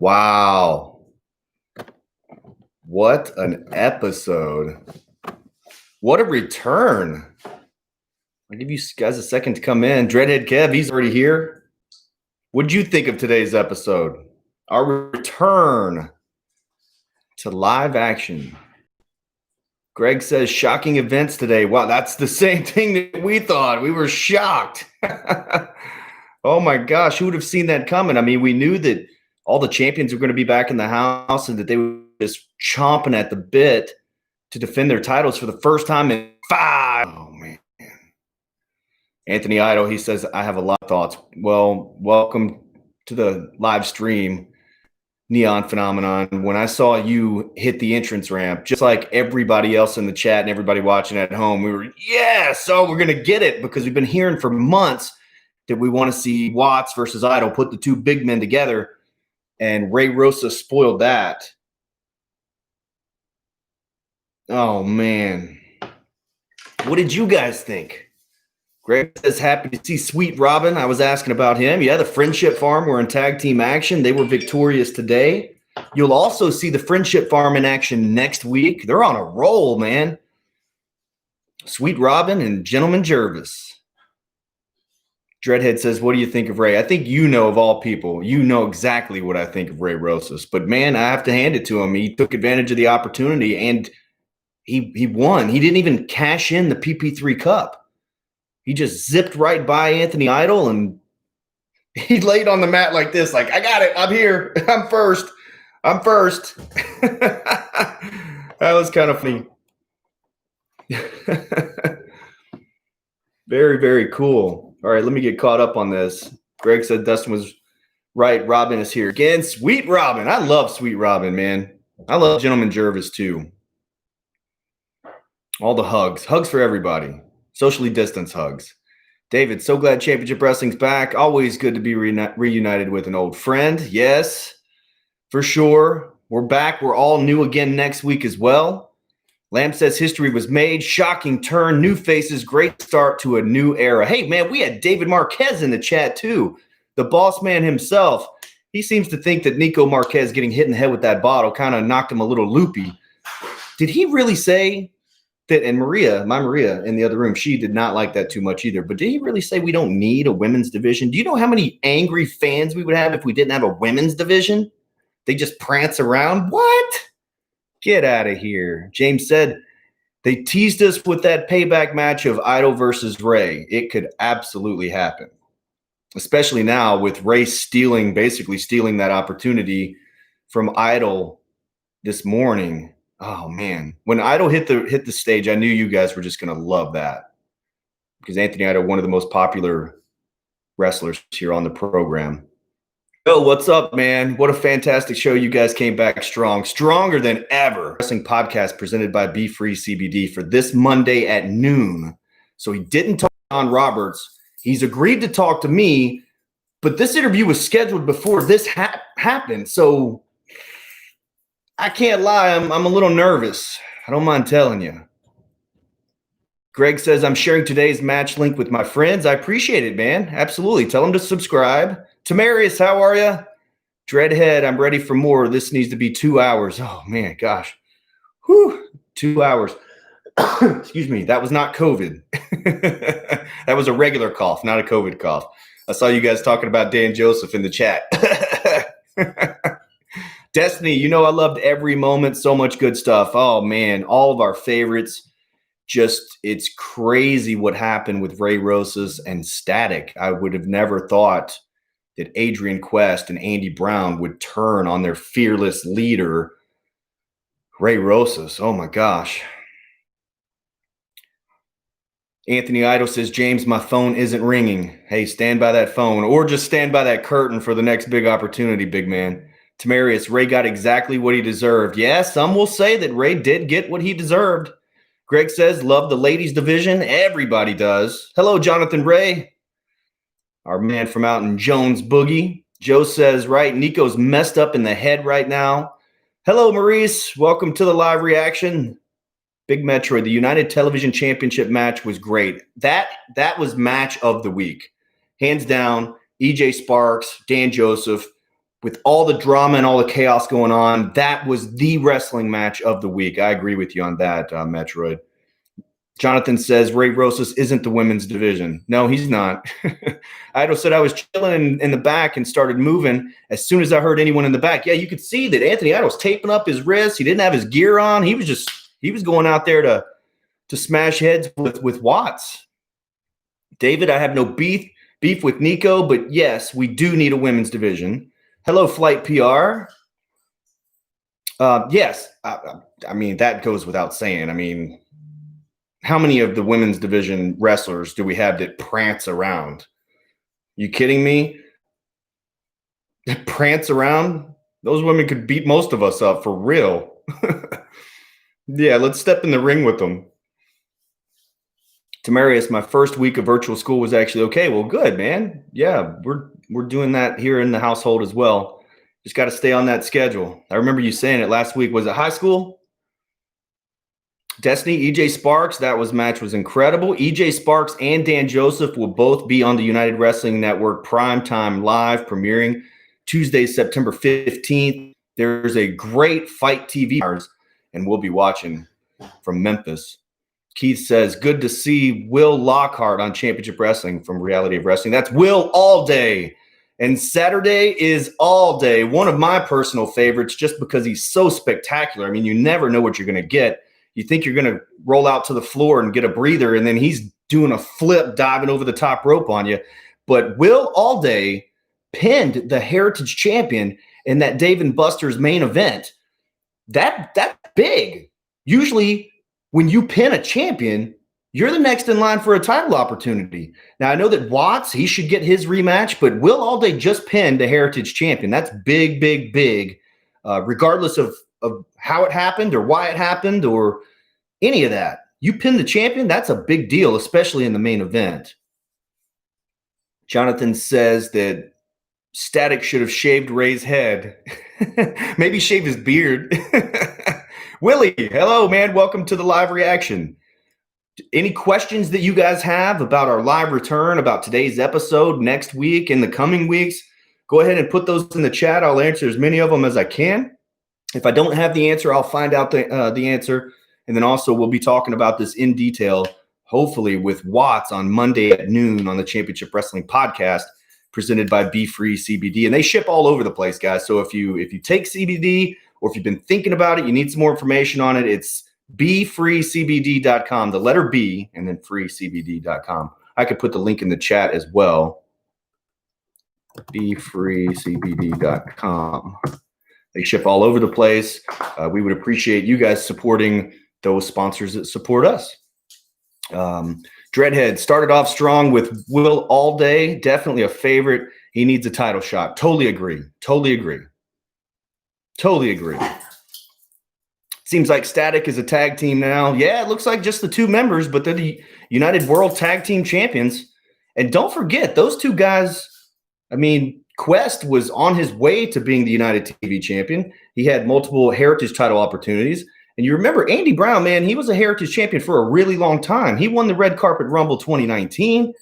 Wow. What an episode. What a return. I'll give you guys a second to come in. Dreadhead Kev, he's already here. What'd you think of today's episode? Our return to live action. Greg says shocking events today. Wow, that's the same thing that we thought. We were shocked. Oh my gosh, who would have seen that coming? I mean, we knew that all the champions were going to be back in the house and that they were just chomping at the bit to defend their titles for the first time in 5. Oh man. Anthony Idol, he says, I have a lot of thoughts. Well, welcome to the live stream, Neon Phenomenon. When I saw you hit the entrance ramp, just like everybody else in the chat and everybody watching at home, we were, we're going to get it, because we've been hearing for months that we want to see Watts versus Idol, put the two big men together, and Ray Rosa spoiled that. Oh, man. What did you guys think? Greg says, happy to see Sweet Robin. I was asking about him. Yeah, the Friendship Farm were in tag team action. They were victorious today. You'll also see the Friendship Farm in action next week. They're on a roll, man. Sweet Robin and Gentleman Jervis. Dreadhead says, what do you think of Ray? I think you know, of all people, you know exactly what I think of Ray Rosas. But, man, I have to hand it to him. He took advantage of the opportunity, and he won. He didn't even cash in the PP3 Cup. He just zipped right by Anthony Idol, and he laid on the mat like this, like, I got it. I'm here. I'm first. That was kind of funny. Very, very cool. All right, let me get caught up on this. Greg said Dustin was right. Robin is here again. Sweet Robin. I love Sweet Robin, man. I love Gentleman Jervis, too. All the hugs. Hugs for everybody. Socially distanced hugs. David, so glad Championship Wrestling's back. Always good to be reunited with an old friend. Yes, for sure. We're back. We're all new again next week as well. Lamb says history was made. Shocking turn. New faces. Great start to a new era. Hey, man, we had David Marquez in the chat, too. The boss man himself. He seems to think that Nico Marquez getting hit in the head with that bottle kind of knocked him a little loopy. Did he really say that? And my Maria in the other room, she did not like that too much either. But did he really say we don't need a women's division? Do you know how many angry fans we would have if we didn't have a women's division? They just prance around. What? Get out of here. James said they teased us with that payback match of Idol versus Ray. It could absolutely happen, especially now with Ray basically stealing that opportunity from Idol this morning. Oh, man. When Idol hit the stage, I knew you guys were just going to love that, because Anthony Idol, one of the most popular wrestlers here on the program. Oh, what's up, man? What a fantastic show. You guys came back strong, stronger than ever. Wrestling podcast presented by Be Free CBD for this Monday at noon. So he didn't talk to John Roberts. He's agreed to talk to me, but this interview was scheduled before this happened. So I can't lie, I'm a little nervous. I don't mind telling you. Greg says, I'm sharing today's match link with my friends. I appreciate it, man. Absolutely. Tell them to subscribe. Tamarius, how are you? Dreadhead, I'm ready for more. This needs to be 2 hours. Oh, man, gosh. Whew, 2 hours. Excuse me. That was not COVID. That was a regular cough, not a COVID cough. I saw you guys talking about Dan Joseph in the chat. Destiny, you know I loved every moment. So much good stuff. Oh, man, all of our favorites. Just, it's crazy what happened with Ray Rosas and Static. I would have never thought that Adrian Quest and Andy Brown would turn on their fearless leader, Ray Rosas. Oh, my gosh. Anthony Idol says, James, my phone isn't ringing. Hey, stand by that phone, or just stand by that curtain for the next big opportunity, big man. Tamarius, Ray got exactly what he deserved. Yeah, some will say that Ray did get what he deserved. Greg says, love the ladies division. Everybody does. Hello, Jonathan Ray. Our man from out in Jones Boogie. Joe says, right, Nico's messed up in the head right now. Hello, Maurice. Welcome to the live reaction. Big Metroid, the United Television Championship match was great. That was match of the week. Hands down, EJ Sparks, Dan Joseph. with all the drama and all the chaos going on, that was the wrestling match of the week. I agree with you on that, Metroid. Jonathan says Ray Rosas isn't the women's division. No, he's not. Idol said I was chilling in the back and started moving as soon as I heard anyone in the back. Yeah, you could see that Anthony Idol was taping up his wrist. He didn't have his gear on. He was going out there to smash heads with Watts. David, I have no beef with Nico, but yes, we do need a women's division. Hello, Flight PR. Yes, I mean, that goes without saying. I mean, how many of the women's division wrestlers do we have that prance around? You kidding me? Prance around? Those women could beat most of us up for real. Yeah, let's step in the ring with them. Tamarius, my first week of virtual school was actually okay. Well, good, man. Yeah, we're doing that here in the household as well. Just got to stay on that schedule. I remember you saying it last week. Was it high school? Destiny, EJ Sparks, match was incredible. EJ Sparks and Dan Joseph will both be on the United Wrestling Network Primetime Live, premiering Tuesday, September 15th. There's a great Fight TV, and we'll be watching from Memphis. Keith says, good to see Will Lockhart on Championship Wrestling from Reality of Wrestling. That's Will all day. And Saturday is all day. One of my personal favorites just because he's so spectacular. I mean, you never know what you're going to get. You think you're going to roll out to the floor and get a breather, and then he's doing a flip, diving over the top rope on you. But Will Allday pinned the Heritage Champion in that Dave & Buster's main event. That's big. Usually when you pin a champion, you're the next in line for a title opportunity. Now, I know that Watts, he should get his rematch, but Will Allday just pinned the Heritage Champion. That's big, big, big, regardless of how it happened or why it happened or any of that. You pin the champion, that's a big deal, especially in the main event. Jonathan says that Static should have shaved Ray's head. Maybe shaved his beard. Willie, hello, man. Welcome to the live reaction. Any questions that you guys have about our live return, about today's episode, next week, in the coming weeks, go ahead and put those in the chat. I'll answer as many of them as I can. If I don't have the answer, I'll find out the answer. And then also we'll be talking about this in detail, hopefully with Watts on Monday at noon on the Championship Wrestling Podcast presented by Be Free CBD. And they ship all over the place, guys. So if you take CBD or if you've been thinking about it, you need some more information on it, it's BeFreeCBD.com, the letter B, and then freecbd.com. I could put the link in the chat as well. BeFreeCBD.com. They ship all over the place. We would appreciate you guys supporting those sponsors that support us. Dreadhead started off strong with Will Allday. Definitely a favorite. He needs a title shot. Totally agree. Seems like Static is a tag team now. Yeah, it looks like just the two members, but they're the United World Tag Team Champions. And don't forget, those two guys, I mean, Quest was on his way to being the United TV champion. He had multiple Heritage title opportunities. And you remember Andy Brown, man, he was a Heritage champion for a really long time. He won the Red Carpet Rumble 2019.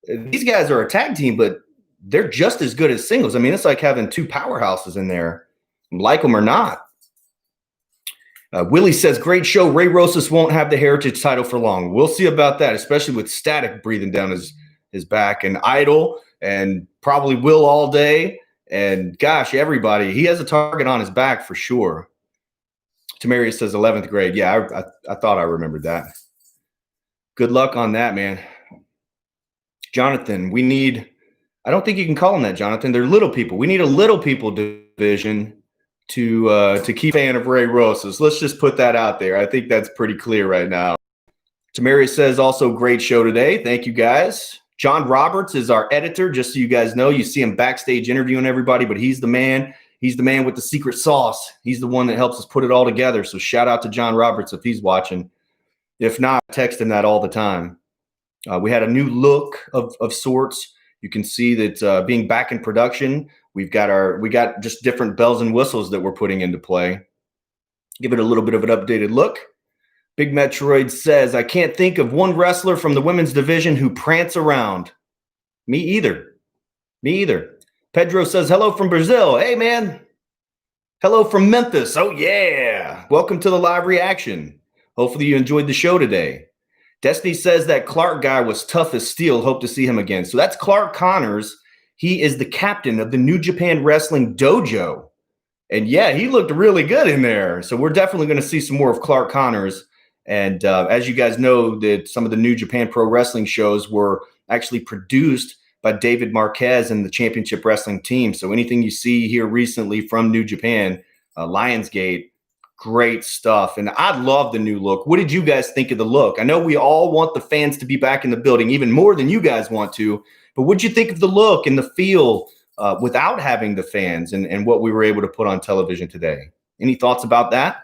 These guys are a tag team, but they're just as good as singles. I mean, it's like having two powerhouses in there, like them or not. Willie says, great show. Ray Rosas won't have the Heritage title for long. We'll see about that, especially with Static breathing down his back, and Idol, and probably Will Allday, and gosh, everybody. He has a target on his back for sure. Tamarius says 11th grade. Yeah, I thought I remembered that. Good luck on that, man. Jonathan, we need, I don't think you can call them that, Jonathan. They're little people. We need a little people division to keep a fan of Ray Rosas. Let's just put that out there. I think that's pretty clear right now. Tamarius says also great show today. Thank you, guys. John Roberts is our editor, just so you guys know. You see him backstage interviewing everybody, but he's the man. He's the man with the secret sauce. He's the one that helps us put it all together. So shout out to John Roberts if he's watching. If not, text him that all the time. We had a new look of sorts. You can see that being back in production, we got just different bells and whistles that we're putting into play. Give it a little bit of an updated look. Big Metroid says, I can't think of one wrestler from the women's division who prance around. Me either. Pedro says, hello from Brazil. Hey, man. Hello from Memphis. Oh, yeah. Welcome to the live reaction. Hopefully you enjoyed the show today. Destiny says that Clark guy was tough as steel. Hope to see him again. So that's Clark Connors. He is the captain of the New Japan Wrestling Dojo. And yeah, he looked really good in there. So we're definitely going to see some more of Clark Connors. And as you guys know, that some of the New Japan Pro Wrestling shows were actually produced by David Marquez and the Championship Wrestling team. So anything you see here recently from New Japan, Lionsgate, great stuff. And I love the new look. What did you guys think of the look? I know we all want the fans to be back in the building even more than you guys want to, but what'd you think of the look and the feel without having the fans and what we were able to put on television today? Any thoughts about that?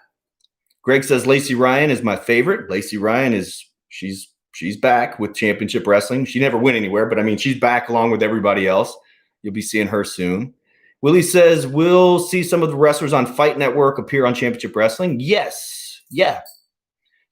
Greg says Lacey Ryan is my favorite. Lacey Ryan she's back with Championship Wrestling. She never went anywhere, but I mean, she's back along with everybody else. You'll be seeing her soon. Willie says, we'll see some of the wrestlers on Fight Network appear on Championship Wrestling. Yes. Yeah.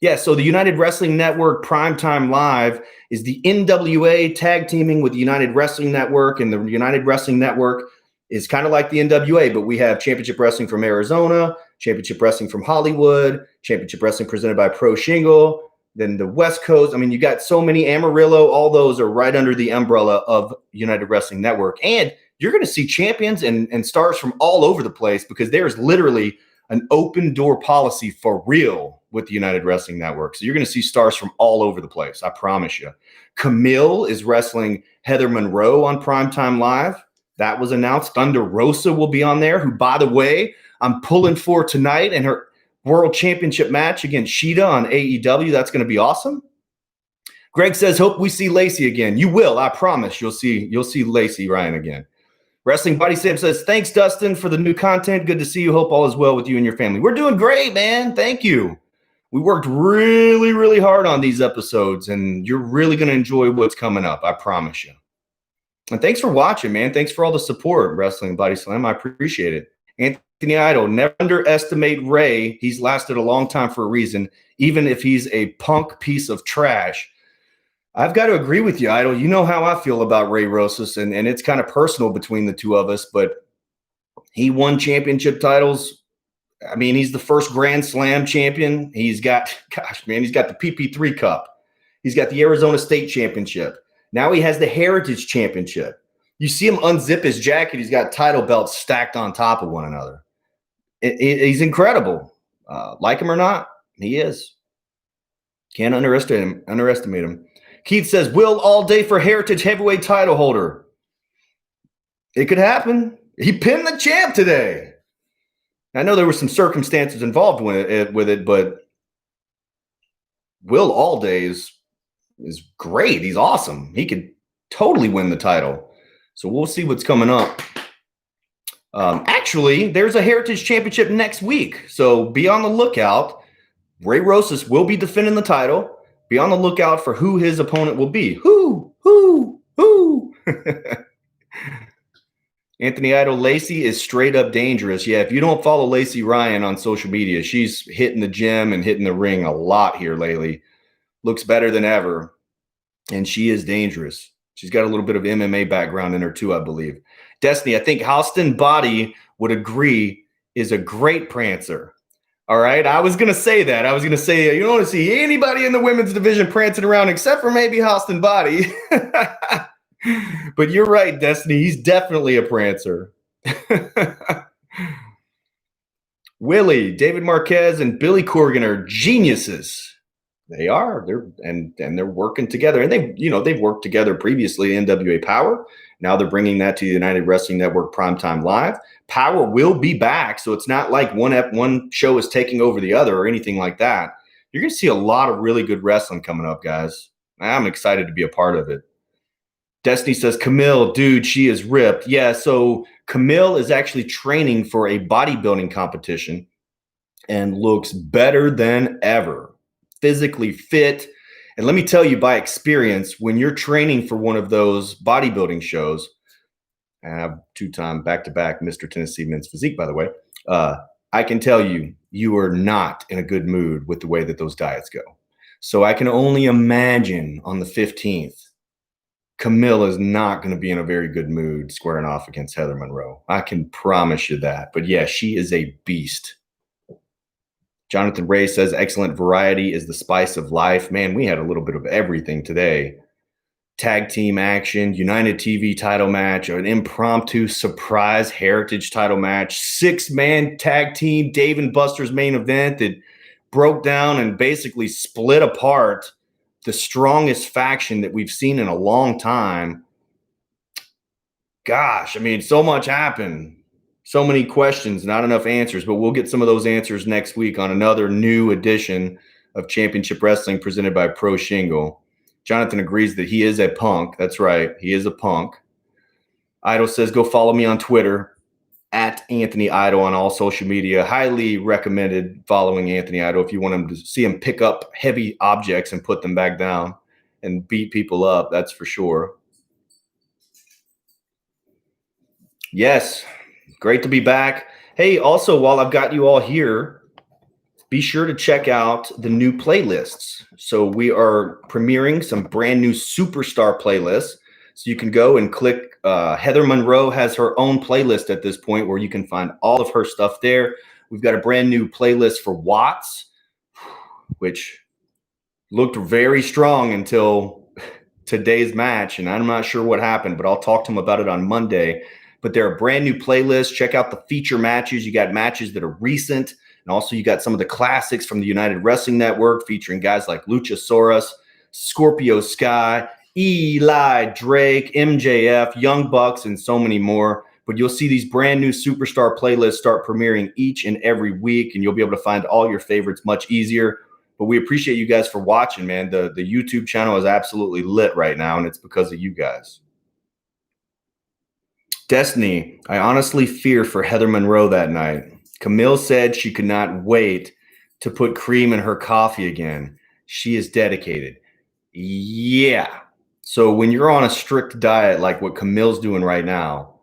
Yeah. So the United Wrestling Network Primetime Live is the NWA tag teaming with the United Wrestling Network, and the United Wrestling Network is kind of like the NWA, but we have Championship Wrestling from Arizona, Championship Wrestling from Hollywood, Championship Wrestling presented by Pro Shingle, then the West Coast. I mean, you got so many. Amarillo, all those are right under the umbrella of United Wrestling Network. And you're going to see champions and stars from all over the place, because there's literally an open door policy for real with the United Wrestling Network. So you're going to see stars from all over the place. I promise you. Camille is wrestling Heather Monroe on Primetime Live. That was announced. Thunder Rosa will be on there, who, by the way, I'm pulling for tonight in her World Championship match against Shida on AEW. That's going to be awesome. Greg says, hope we see Lacey again. You will. I promise you'll see Lacey Ryan again. Wrestling Buddy Sam says, thanks, Dustin, for the new content. Good to see you. Hope all is well with you and your family. We're doing great, man. Thank you. We worked really, really hard on these episodes, and you're really going to enjoy what's coming up. I promise you. And thanks for watching, man. Thanks for all the support, Wrestling Body Slam. I appreciate it. Anthony Idol, never underestimate Ray. He's lasted a long time for a reason, even if he's a punk piece of trash. I've got to agree with you, Idol. You know how I feel about Ray Rosas, and it's kind of personal between the two of us, but he won championship titles. I mean, he's the first Grand Slam champion. He's got, he's got the PP3 Cup. He's got the Arizona State Championship. Now he has the Heritage Championship. You see him unzip his jacket. He's got title belts stacked on top of one another. He's incredible. Like him or not, he is. Can't underestimate him. Keith says, Will all day for Heritage Heavyweight title holder. It could happen. He pinned the champ today. I know there were some circumstances involved with it, but Will Allday is great. He's awesome. He could totally win the title. So we'll see what's coming up. Actually, there's a Heritage Championship next week. So be on the lookout. Ray Rosas will be defending the title. Be on the lookout for who his opponent will be. Who? Anthony Idol, Lacey is straight up dangerous. Yeah, if you don't follow Lacey Ryan on social media, she's hitting the gym and hitting the ring a lot here lately. Looks better than ever. And she is dangerous. She's got a little bit of MMA background in her too, I believe. Destiny, I think Halston Body would agree, is a great prancer. All right. I was going to say that. I was going to say, you don't want to see anybody in the women's division prancing around except for maybe Halston Body. But you're right, Destiny. He's definitely a prancer. Willie, David Marquez, and Billy Corgan are geniuses. They are. They're working together. And they've worked together previously in NWA Power. Now they're bringing that to the United Wrestling Network Primetime Live. Power will be back, so it's not like one show is taking over the other or anything like that. You're going to see a lot of really good wrestling coming up, guys. I'm excited to be a part of it. Destiny says, Camille, dude, she is ripped. Yeah, so Camille is actually training for a bodybuilding competition and looks better than ever. Physically fit. And let me tell you by experience, when you're training for one of those bodybuilding shows, and I have two-time back-to-back Mr. Tennessee Men's Physique, by the way, I can tell you, you are not in a good mood with the way that those diets go. So I can only imagine on the 15th, Camille is not going to be in a very good mood squaring off against Heather Monroe. I can promise you that. But yeah, she is a beast. Jonathan Ray says, excellent variety is the spice of life. Man, we had a little bit of everything today. Tag team action, United TV title match, an impromptu surprise heritage title match, 6-man tag team Dave and Buster's main event that broke down and basically split apart the strongest faction that we've seen in a long time. Gosh, I mean, so much happened. So many questions, not enough answers, but we'll get some of those answers next week on another new edition of Championship Wrestling presented by Pro Shingle. Jonathan agrees that he is a punk. That's right. He is a punk. Idol says, go follow me on Twitter at Anthony Idol on all social media. Highly recommended following Anthony Idol if you want him to see him pick up heavy objects and put them back down and beat people up. That's for sure. Yes. Great to be back. Hey, also, while I've got you all here, be sure to check out the new playlists. So we are premiering some brand new superstar playlists. So you can go and click. Heather Monroe has her own playlist at this point where you can find all of her stuff there. We've got a brand new playlist for Watts, which looked very strong until today's match. And I'm not sure what happened, but I'll talk to him about it on Monday. But they're a brand new playlist. Check out the feature matches. You got matches that are recent. And also you got some of the classics from the United Wrestling Network featuring guys like Luchasaurus, Scorpio Sky, Eli Drake, MJF, Young Bucks, and so many more. But you'll see these brand new superstar playlists start premiering each and every week, and you'll be able to find all your favorites much easier. But we appreciate you guys for watching, man. The YouTube channel is absolutely lit right now, and it's because of you guys. Destiny, I honestly fear for Heather Monroe that night. Camille said she could not wait to put cream in her coffee again. She is dedicated. Yeah. So when you're on a strict diet like what Camille's doing right now,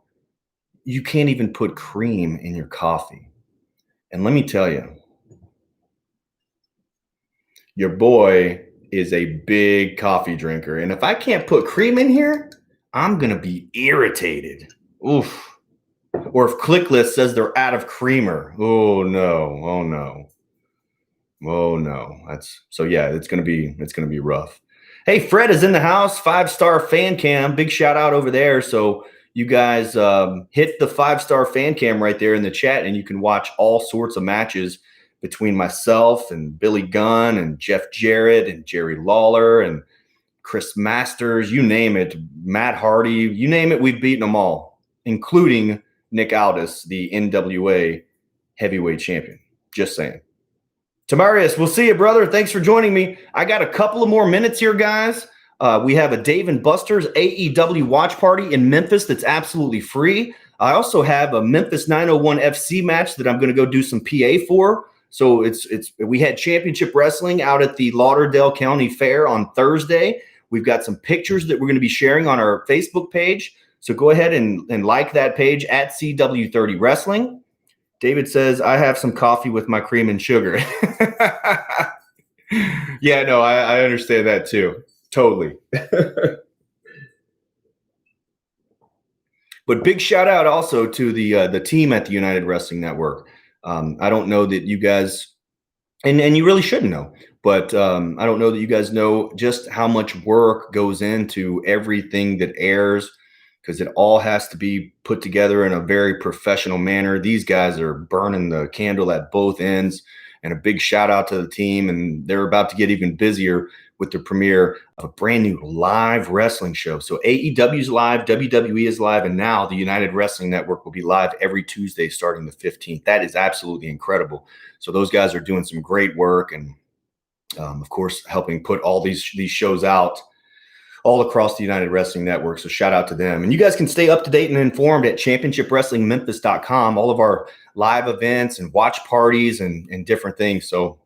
you can't even put cream in your coffee. And let me tell you, your boy is a big coffee drinker. And if I can't put cream in here, I'm going to be irritated. Oof. Or if ClickList says they're out of creamer. Oh no. Oh no. Oh no. It's gonna be rough. Hey, Fred is in the house, 5-star fan cam. Big shout out over there. So you guys hit the 5-star fan cam right there in the chat, and you can watch all sorts of matches between myself and Billy Gunn and Jeff Jarrett and Jerry Lawler and Chris Masters, you name it, Matt Hardy, you name it, we've beaten them all, including Nick Aldis, the NWA heavyweight champion. Just saying. Tamarius, we'll see you, brother. Thanks for joining me. I got a couple of more minutes here, guys. We have a Dave and Buster's AEW watch party in Memphis that's absolutely free. I also have a Memphis 901 FC match that I'm going to go do some PA for. So we had Championship Wrestling out at the Lauderdale County Fair on Thursday. We've got some pictures that we're going to be sharing on our Facebook page. So go ahead and like that page at CW30 Wrestling. David says, I have some coffee with my cream and sugar. Yeah, no, I understand that too. Totally. But big shout out also to the team at the United Wrestling Network. I don't know that you guys, and you really shouldn't know, but I don't know that you guys know just how much work goes into everything that airs, because it all has to be put together in a very professional manner. These guys are burning the candle at both ends, and a big shout out to the team. And they're about to get even busier with the premiere of a brand new live wrestling show. So AEW is live, WWE is live, and now the United Wrestling Network will be live every Tuesday starting the 15th. That is absolutely incredible. So those guys are doing some great work, and of course, helping put all these shows out all across the United Wrestling Network. So shout out to them. And you guys can stay up to date and informed at championshipwrestlingmemphis.com, all of our live events and watch parties and different things. So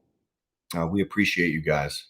we appreciate you guys.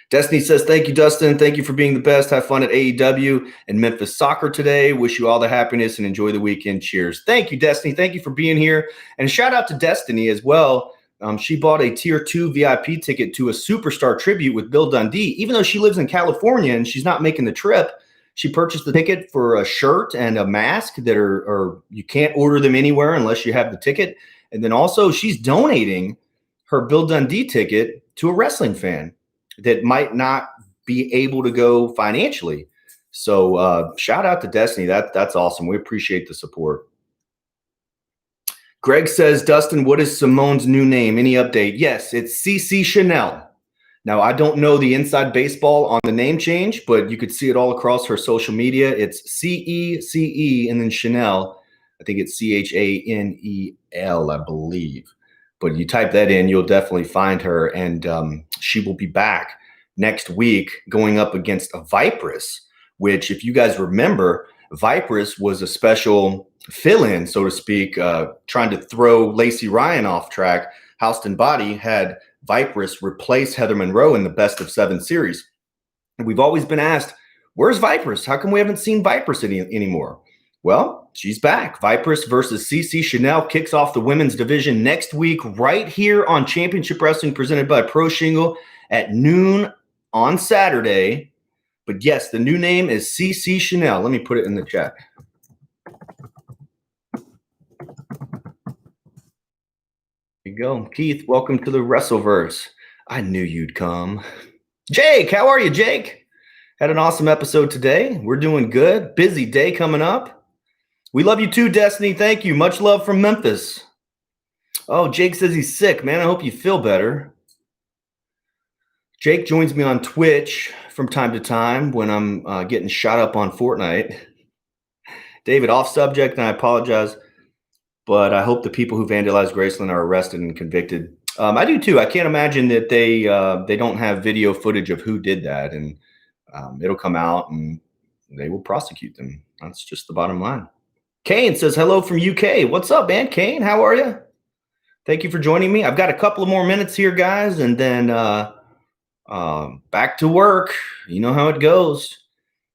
Destiny says, thank you, Dustin. Thank you for being the best. Have fun at AEW and Memphis Soccer today. Wish you all the happiness and enjoy the weekend. Cheers. Thank you, Destiny. Thank you for being here. And shout out to Destiny as well. She bought a tier 2 VIP ticket to a superstar tribute with Bill Dundee. Even though she lives in California and she's not making the trip, She purchased the ticket for a shirt and a mask that are you can't order them anywhere unless you have the ticket. And then also she's donating her Bill Dundee ticket to a wrestling fan that might not be able to go financially. So shout out to Destiny. That's awesome. We appreciate the support. Greg says, Dustin, what is Simone's new name? Any update? Yes, it's CC Chanel. Now, I don't know the inside baseball on the name change, but you could see it all across her social media. It's CECE and then Chanel. I think it's CHANEL, I believe. But you type that in, you'll definitely find her. And she will be back next week going up against a Viperess, which, if you guys remember, Viperess was a special fill-in, so to speak, trying to throw Lacey Ryan off track. Houston Body had Viperess replace Heather Monroe in the best of 7 series. And we've always been asked, where's Viperess? How come we haven't seen Viperess anymore? Well, she's back. Viperess versus CC Chanel kicks off the women's division next week right here on Championship Wrestling presented by Pro Shingle at noon on Saturday. But yes, the new name is CC Chanel. Let me put it in the chat. There you go. Keith, welcome to the Wrestleverse. I knew you'd come. Jake, how are you, Jake? Had an awesome episode today. We're doing good. Busy day coming up. We love you too, Destiny. Thank you. Much love from Memphis. Oh, Jake says he's sick, man. I hope you feel better. Jake joins me on Twitch from time to time when I'm getting shot up on Fortnite. David, off subject, and I apologize, but I hope the people who vandalized Graceland are arrested and convicted. I do too. I can't imagine that they don't have video footage of who did that, and it'll come out and they will prosecute them. That's just the bottom line. Kane says hello from UK. What's up, man? Kane, how are you? Thank you for joining me. I've got a couple of more minutes here, guys, and then back to work. You know how it goes.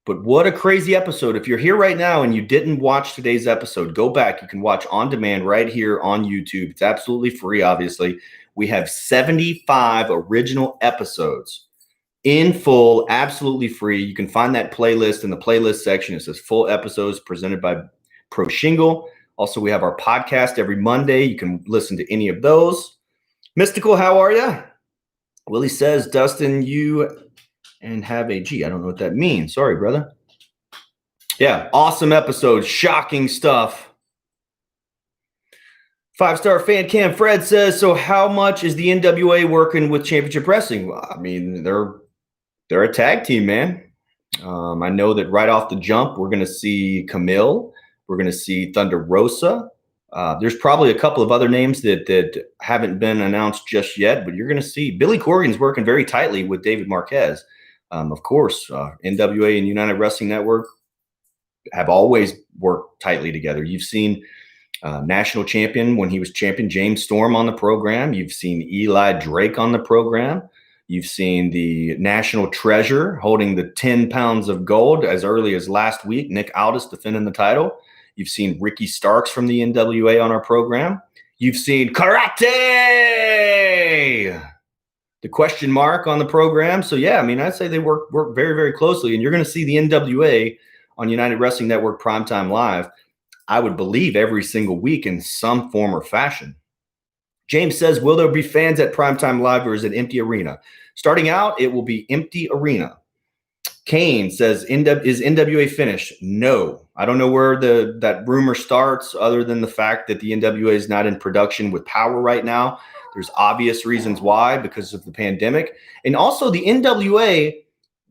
But what a crazy episode. If you're here right now and you didn't watch today's episode, go back. You can watch on demand right here on YouTube. It's absolutely free, obviously. We have 75 original episodes in full, absolutely free. You can find that playlist in the playlist section. It says full episodes presented by Pro Shingle. Also, we have our podcast every Monday. You can listen to any of those. Mystical, how are you? Willie says, Dustin, you and have a G. I don't know what that means. Sorry, brother. Yeah, awesome episode. Shocking stuff. 5-star fan Cam Fred says, so how much is the NWA working with Championship Wrestling? Well, I mean, they're a tag team, man. I know that right off the jump, we're going to see Camille. We're going to see Thunder Rosa. There's probably a couple of other names that haven't been announced just yet, but you're going to see Billy Corgan's working very tightly with David Marquez. Of course, NWA and United Wrestling Network have always worked tightly together. You've seen national champion when he was champion James Storm on the program. You've seen Eli Drake on the program. You've seen the national treasure holding the 10 pounds of gold as early as last week, Nick Aldis defending the title. You've seen Ricky Starks from the NWA on our program. You've seen Karate, the question mark on the program. So, yeah, I mean, I'd say they work very, very closely. And you're going to see the NWA on United Wrestling Network Primetime Live, I would believe, every single week in some form or fashion. James says, will there be fans at Primetime Live or is it empty arena? Starting out, it will be empty arena. Kane says, is NWA finished? No. I don't know where that rumor starts other than the fact that the NWA is not in production with Power right now. There's obvious reasons why, because of the pandemic. And also the NWA,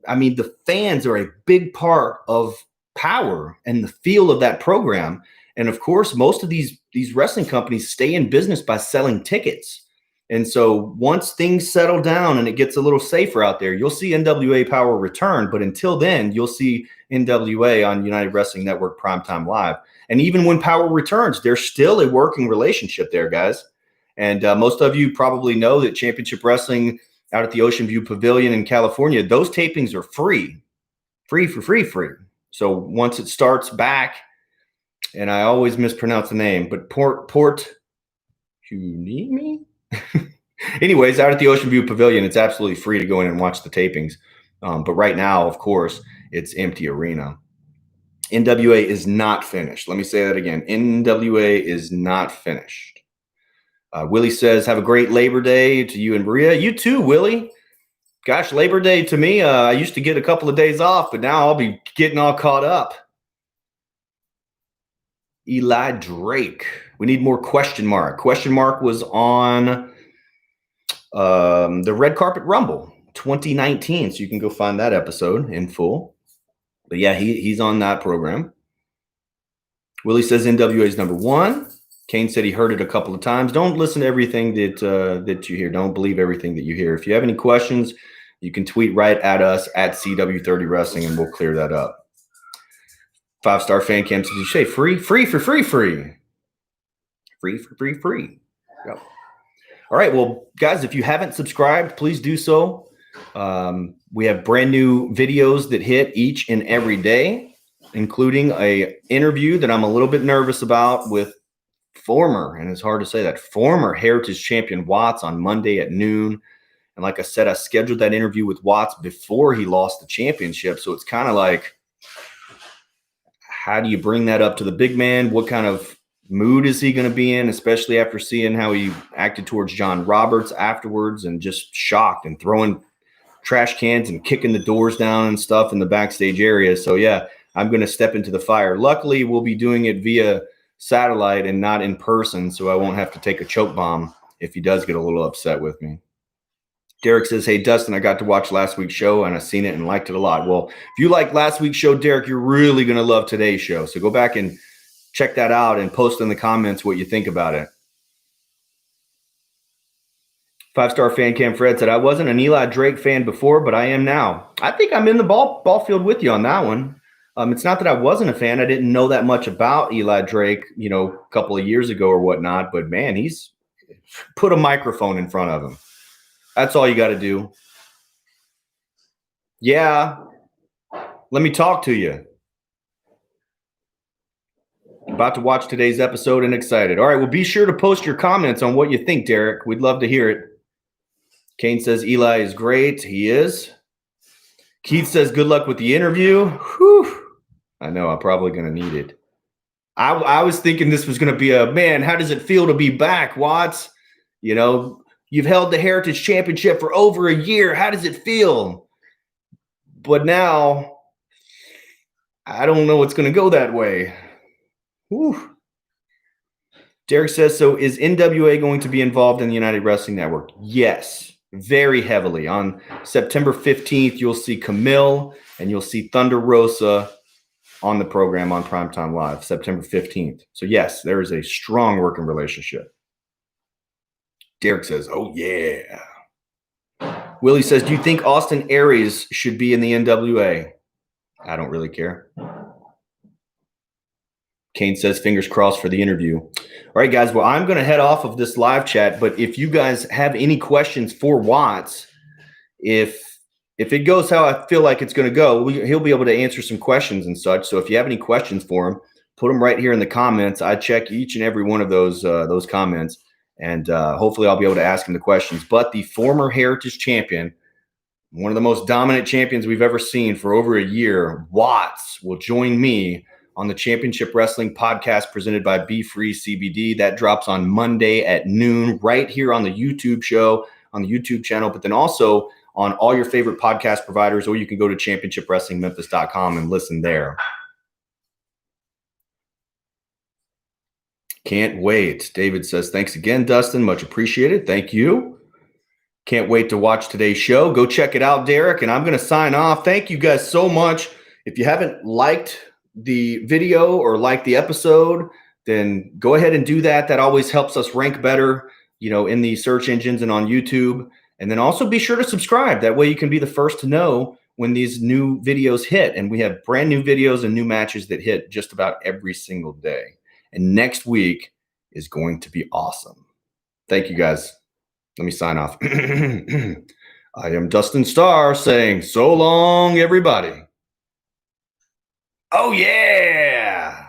I mean, the fans are a big part of Power and the feel of that program. And of course, most of these wrestling companies stay in business by selling tickets. And so once things settle down and it gets a little safer out there, you'll see NWA Power return. But until then, you'll see NWA on United Wrestling Network Primetime Live. And even when Power returns, there's still a working relationship there, guys. And most of you probably know that Championship Wrestling out at the Ocean View Pavilion in California, those tapings are free. So once it starts back, and I always mispronounce the name, but Port Hueneme? Anyways, out at the Ocean View Pavilion, it's absolutely free to go in and watch the tapings. But right now, of course, it's empty arena. NWA is not finished. Let me say that again. NWA is not finished. Willie says, have a great Labor Day to you and Maria. You too, Willie. Gosh, Labor Day to me, I used to get a couple of days off, but now I'll be getting all caught up. Eli Drake. We need more question mark. Question mark was on the Red Carpet Rumble 2019. So you can go find that episode in full. But yeah, he's on that program. Willie says NWA is number one. Kane said he heard it a couple of times. Don't listen to everything that you hear. Don't believe everything that you hear. If you have any questions, you can tweet right at us at CW30 Wrestling, and we'll clear that up. 5-star fan cam. Did you say free? Free for free. Free for free. Yep. All right. Well, guys, if you haven't subscribed, please do so. We have brand new videos that hit each and every day, including a interview that I'm a little bit nervous about with former, and it's hard to say that, former Heritage Champion Watts on Monday at noon. And like I said, I scheduled that interview with Watts before he lost the championship. So it's kind of like, how do you bring that up to the big man? What kind of mood is he going to be in, especially after seeing how he acted towards John Roberts afterwards and just shocked and throwing trash cans and kicking the doors down and stuff in the backstage area. So yeah, I'm going to step into the fire. Luckily, we'll be doing it via satellite and not in person, so I won't have to take a choke bomb if he does get a little upset with me. Derek says, hey, Dustin, I got to watch last week's show and I seen it and liked it a lot. Well, if you like last week's show, Derek, you're really going to love today's show. So go back and check that out and post in the comments what you think about it. 5-star fan cam Fred said, I wasn't an Eli Drake fan before, but I am now. I think I'm in the ball field with you on that one. It's not that I wasn't a fan. I didn't know that much about Eli Drake, a couple of years ago or whatnot. But, man, he's put a microphone in front of him. That's all you got to do. Yeah. Let me talk to you. About to watch today's episode and excited. All right, well, be sure to post your comments on what you think, Derek. We'd love to hear it. Kane says Eli is great. He is. Keith says good luck with the interview. Whew. I know, I'm probably going to need it. I was thinking this was going to be man, how does it feel to be back, Watts? You've held the Heritage Championship for over a year. How does it feel? But now, I don't know it's going to go that way. Whew. Derek says, so is NWA going to be involved in the United Wrestling Network? Yes, very heavily. On September 15th, you'll see Camille and you'll see Thunder Rosa on the program on Primetime Live, September 15th. So yes, there is a strong working relationship. Derek says, oh, yeah. Willie says, do you think Austin Aries should be in the NWA? I don't really care. Kane says, fingers crossed for the interview. All right, guys. Well, I'm going to head off of this live chat, but if you guys have any questions for Watts, if it goes how I feel like it's going to go, he'll be able to answer some questions and such. So if you have any questions for him, put them right here in the comments. I check each and every one of those comments. And hopefully I'll be able to ask him the questions. But the former Heritage Champion, one of the most dominant champions we've ever seen for over a year, Watts, will join me on the Championship Wrestling podcast presented by Be Free CBD. That drops on Monday at noon right here on the YouTube show, on the YouTube channel, but then also on all your favorite podcast providers, or you can go to championshipwrestlingmemphis.com and listen there. Can't wait. David says, thanks again, Dustin. Much appreciated. Thank you. Can't wait to watch today's show. Go check it out, Derek, and I'm going to sign off. Thank you guys so much. If you haven't liked the video or liked the episode, then go ahead and do that. That always helps us rank better, in the search engines and on YouTube. And then also be sure to subscribe. That way you can be the first to know when these new videos hit. And we have brand new videos and new matches that hit just about every single day. And next week is going to be awesome. Thank you, guys. Let me sign off. I am Dustin Starr saying so long, everybody. Oh, yeah.